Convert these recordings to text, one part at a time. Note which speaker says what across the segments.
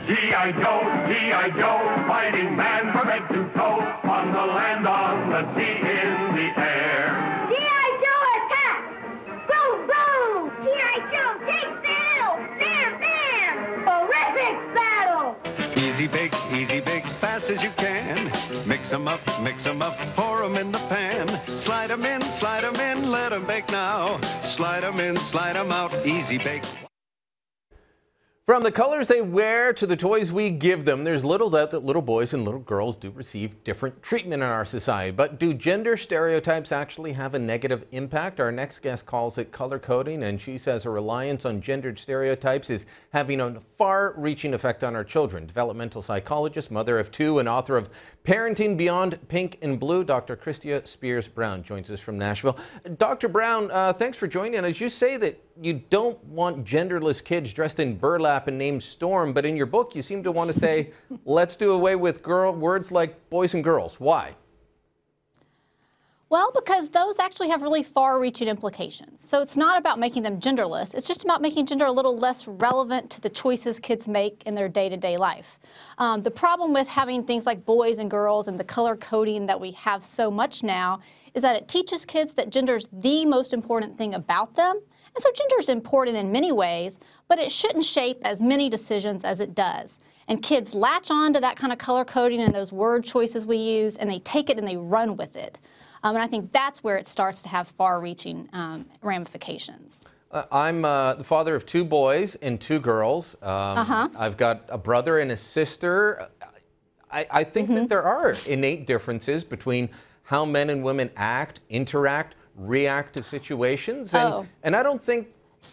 Speaker 1: G.I. Joe, G.I. Joe, fighting man from head to toe, on the land, on the sea, in the air.
Speaker 2: G.I. Joe attacks! Boom, boom! G.I. Joe takes the hill! Bam, bam! Horrific battle!
Speaker 3: Easy bake, fast as you can. Mix 'em up, pour 'em in the pan. Slide 'em in, let 'em bake now. Slide 'em in, slide 'em out, easy bake.
Speaker 4: From the colors they wear to the toys we give them, there's little doubt that little boys and little girls do receive different treatment in our society. But do gender stereotypes actually have a negative impact? Our next guest calls it color coding, and she says a reliance on gendered stereotypes is having a far-reaching effect on our children. Developmental psychologist, mother of two, and author of Parenting Beyond Pink and Blue, Dr. Christia Spears-Brown joins us from Nashville. Dr. Brown, thanks for joining. As you say that you don't want genderless kids dressed in burlap and named Storm, but in your book you seem to want to say, let's do away with words like boys and girls. Why?
Speaker 5: Well, because those actually have really far-reaching implications. So it's not about making them genderless. It's just about making gender a little less relevant to the choices kids make in their day-to-day life. The problem with having things like boys and girls and the color coding that we have so much now is that it teaches kids that gender is the most important thing about them. And so gender is important in many ways, but it shouldn't shape as many decisions as it does. And kids latch on to that kind of color coding and those word choices we use, and they take it and they run with it. And I think that's where it starts to have far-reaching ramifications.
Speaker 4: I'm the father of two boys and two girls. I've got a brother and a sister. I think that there are innate differences between how men and women act, interact, react to situations, and I don't think,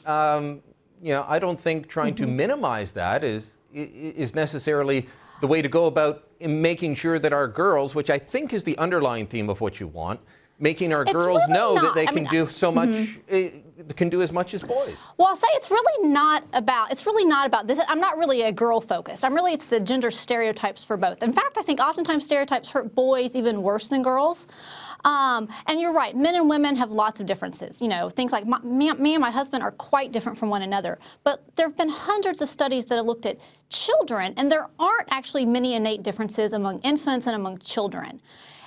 Speaker 4: I don't think trying to minimize that is necessarily the way to go about making sure that our girls, which I think is the underlying theme of what you want, making our girls
Speaker 5: really
Speaker 4: know
Speaker 5: not.
Speaker 4: that they can do so much, can do as much as boys.
Speaker 5: Well, I'll say it's really not about this. I'm not really a girl focused. It's the gender stereotypes for both. In fact, I think oftentimes stereotypes hurt boys even worse than girls. And you're right, men and women have lots of differences. You know, things like me and my husband are quite different from one another. But there have been hundreds of studies that have looked at children, and there aren't actually many innate differences among infants and among children.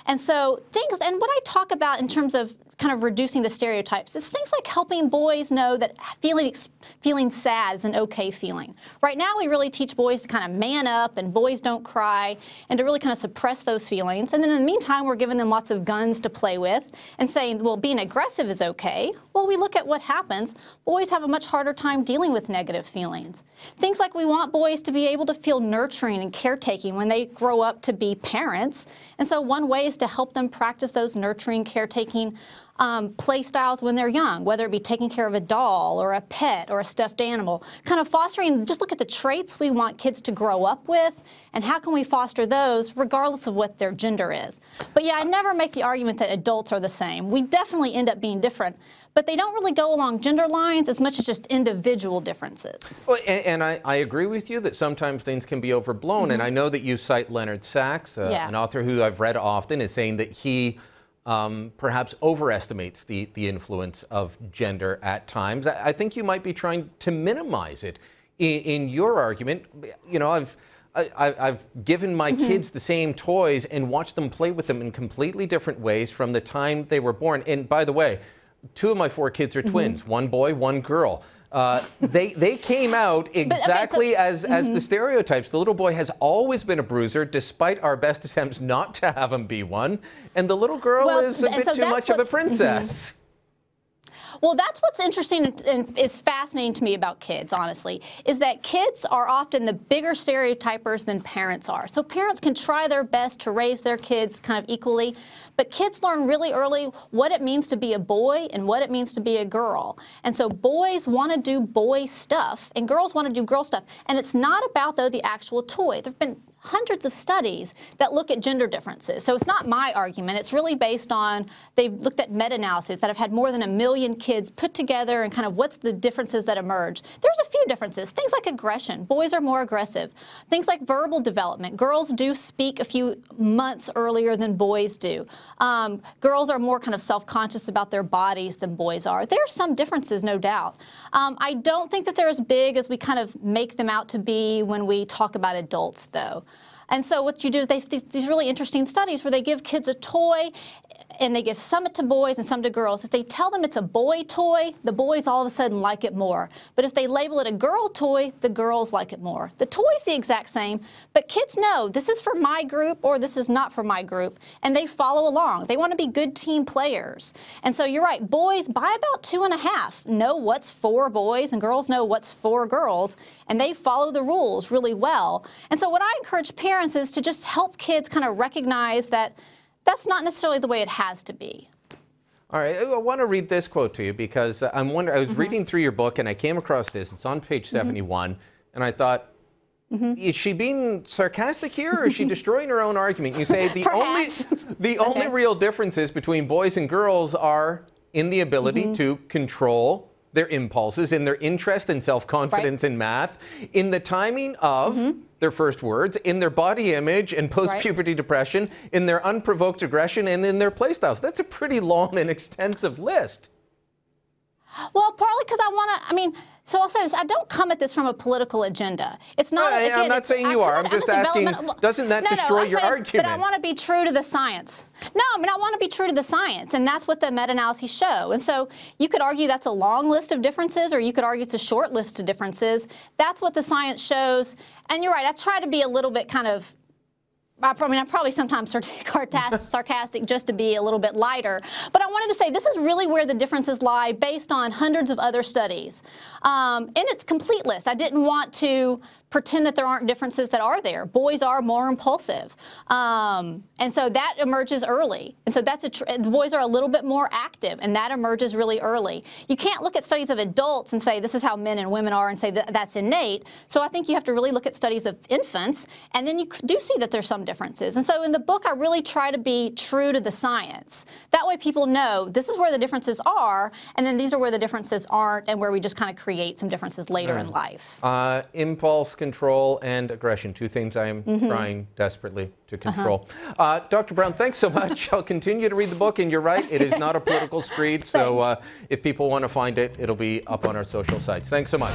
Speaker 5: And so and what I talk about in terms of kind of reducing the stereotypes, it's things like helping boys know that feeling sad is an okay feeling. Right now we really teach boys to kind of man up and boys don't cry and to really kind of suppress those feelings. And then in the meantime we're giving them lots of guns to play with and saying, well, being aggressive is okay. Well, we look at what happens. Boys have a much harder time dealing with negative feelings. Things like we want boys to be able to feel nurturing and caretaking when they grow up to be parents. And so one way is to help them practice those nurturing, caretaking play styles when they're young, whether it be taking care of a doll or a pet or a stuffed animal, kind of fostering, just look at the traits we want kids to grow up with and how can we foster those regardless of what their gender is. But yeah, I never make the argument that adults are the same. We definitely end up being different, but they don't really go along gender lines as much as just individual differences.
Speaker 4: Well, and I agree with you that sometimes things can be overblown, and I know that you cite Leonard Sachs, an author who I've read often, is saying that he perhaps overestimates the influence of gender at times. I think you might be trying to minimize it in your argument. You know, I've given my kids the same toys and watched them play with them in completely different ways from the time they were born. And by the way, two of my four kids are twins, one boy, one girl. They came out exactly as the stereotypes. The little boy has always been a bruiser, despite our best attempts not to have him be one. And the little girl is a bit too much of a princess.
Speaker 5: Well, that's what's interesting and is fascinating to me about kids, honestly, is that kids are often the bigger stereotypers than parents are. So parents can try their best to raise their kids kind of equally, but kids learn really early what it means to be a boy and what it means to be a girl. And so boys want to do boy stuff and girls want to do girl stuff. And it's not about, though, the actual toy. There have been hundreds of studies that look at gender differences. So it's not my argument. It's really based on, they've looked at meta-analyses that have had more than 1 million kids put together and kind of what's the differences that emerge. There's a few differences. Things like aggression. Boys are more aggressive. Things like verbal development. Girls do speak a few months earlier than boys do. Girls are more kind of self-conscious about their bodies than boys are. There are some differences, no doubt. I don't think that they're as big as we kind of make them out to be when we talk about adults, though. And so what you do is they have these really interesting studies where they give kids a toy and they give some to boys and some to girls. If they tell them it's a boy toy, the boys all of a sudden like it more. But if they label it a girl toy, the girls like it more. The toy's the exact same, but kids know this is for my group or this is not for my group, and they follow along. They want to be good team players. And so you're right, boys by about 2.5 know what's for boys and girls know what's for girls, and they follow the rules really well. And so what I encourage parents is to just help kids kind of recognize that that's not necessarily the way it has to be.
Speaker 4: All right, I want to read this quote to you because I was reading through your book and I came across this. It's on page 71, and I thought, is she being sarcastic here, or is she destroying her own argument? You say the only real differences between boys and girls are in the ability to control their impulses, in their interest and self-confidence in math, in the timing of their first words, in their body image and post-puberty depression, in their unprovoked aggression, and in their play styles. That's a pretty long and extensive list.
Speaker 5: Well, partly because I want to, so I'll say this, I don't come at this from a political agenda. It's not, again,
Speaker 4: I'm not saying you are. I'm just asking, doesn't that destroy your argument?
Speaker 5: But I want to be true to the science. No, I want to be true to the science, and that's what the meta-analyses show. And so you could argue that's a long list of differences, or you could argue it's a short list of differences. That's what the science shows. And you're right, I try to be a little bit kind of, I'm probably sometimes sarcastic just to be a little bit lighter. But I wanted to say this is really where the differences lie based on hundreds of other studies. In its complete list, I didn't want to pretend that there aren't differences that are there. Boys are more impulsive. And so that emerges early. And so the boys are a little bit more active, and that emerges really early. You can't look at studies of adults and say this is how men and women are and say that's innate. So I think you have to really look at studies of infants, and then you do see that there's some differences. And so in the book, I really try to be true to the science. That way people know this is where the differences are, and then these are where the differences aren't, and where we just kind of create some differences later in life.
Speaker 4: Impulse control and aggression, two things I am trying desperately to control. Dr. Brown, thanks so much. I'll continue to read the book, and you're right, it is not a political screed, so if people want to find it, it'll be up on our social sites. Thanks so much.